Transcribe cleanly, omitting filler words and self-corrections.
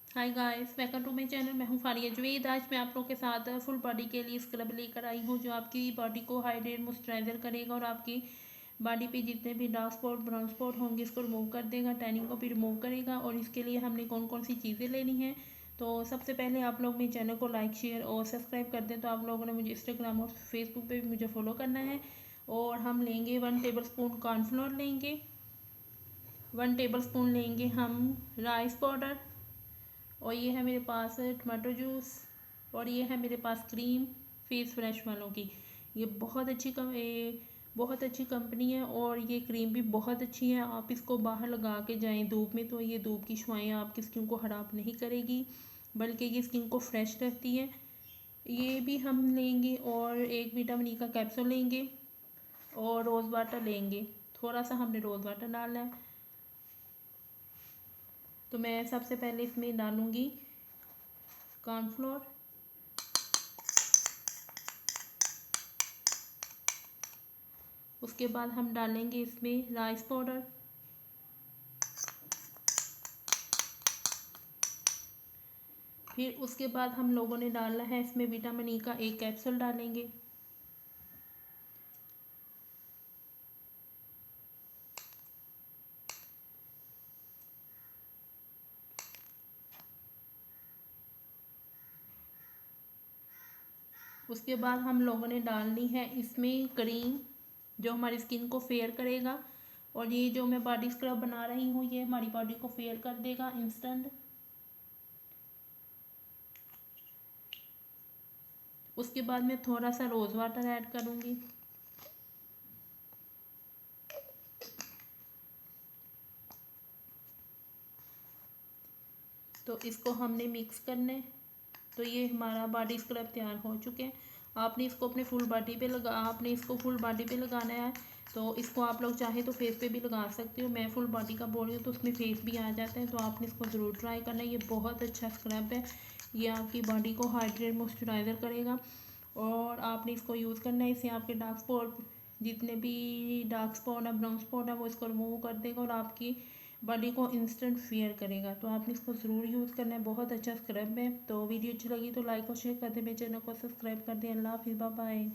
Hi guys, welcome to my channel. मैं हूं फारिया जवेद। आज मैं आप लोगों के साथ फुल बॉडी के लिए स्क्रब लेकर आई हूं, जो आपकी बॉडी को हाइड्रेट मॉइस्चराइजर करेगा और आपकी बॉडी पे जितने भी डार्क स्पॉट ब्राउन स्पॉट होंगे इसको रिमूव कर देगा, टैनिंग को भी रिमूव करेगा। और इसके लिए हमने कौन कौन सी चीज़ें लेनी हैं, तो सबसे पहले आप लोग मेरे चैनल को लाइक शेयर और सब्सक्राइब कर दें। तो आप लोगों ने मुझे इंस्टाग्राम और फेसबुक पे भी मुझे फॉलो करना है। और हम लेंगे 1 टेबल स्पून कॉर्नफ्लोर लेंगे, 1 टेबल स्पून लेंगे हम राइस पाउडर, और ये है मेरे पास टमाटो जूस, और ये है मेरे पास क्रीम फेस फ्रेश वालों की। ये बहुत अच्छी कंपनी है और ये क्रीम भी बहुत अच्छी है। आप इसको बाहर लगा के जाएं धूप में, तो ये धूप की छुआएं आपकी स्किन को ख़राब नहीं करेगी, बल्कि ये स्किन को फ्रेश रहती है। ये भी हम लेंगे, और एक विटामिन ई का कैप्सूल लेंगे, और रोज़ वाटर लेंगे। थोड़ा सा हमने रोज़ वाटर डालना है। तो मैं सबसे पहले इसमें डालूँगी कॉर्नफ्लोर, उसके बाद हम डालेंगे इसमें राइस पाउडर, फिर उसके बाद हम लोगों ने डालना है इसमें विटामिन ई का एक कैप्सूल डालेंगे। उसके बाद हम लोगों ने डालनी है इसमें क्रीम, जो हमारी स्किन को फेयर करेगा। और ये जो मैं बॉडी स्क्रब बना रही हूँ ये हमारी बॉडी को फेयर कर देगा इंस्टेंट। उसके बाद मैं थोड़ा सा रोज़ वाटर ऐड करूँगी। तो इसको हमने मिक्स करना है। तो ये हमारा बॉडी स्क्रब तैयार हो चुके हैं। आपने इसको अपने फुल बॉडी पे लगा आपने इसको फुल बॉडी पे लगाना है। तो इसको आप लोग चाहे तो फेस पे भी लगा सकते हो। मैं फुल बॉडी का बोल रही हूँ तो उसमें फेस भी आ जाता है, तो आपने इसको ज़रूर ट्राई करना है। ये बहुत अच्छा स्क्रब है, ये आपकी बॉडी को हाइड्रेट मॉइस्चराइज़र करेगा। और आपने इसको यूज़ करना है, इससे आपके डार्क स्पॉट जितने भी डार्क स्पॉट है ब्राउन स्पॉट है वो इसको रिमूव कर देगा और आपकी बॉडी को इंस्टेंट फेयर करेगा। तो आपने इसको ज़रूर यूज़ करना है, बहुत अच्छा स्क्रब है। तो वीडियो अच्छी लगी तो लाइक और शेयर कर दें, मेरे चैनल को सब्सक्राइब कर दें। अल्लाह हाफिज़, बाय बाय।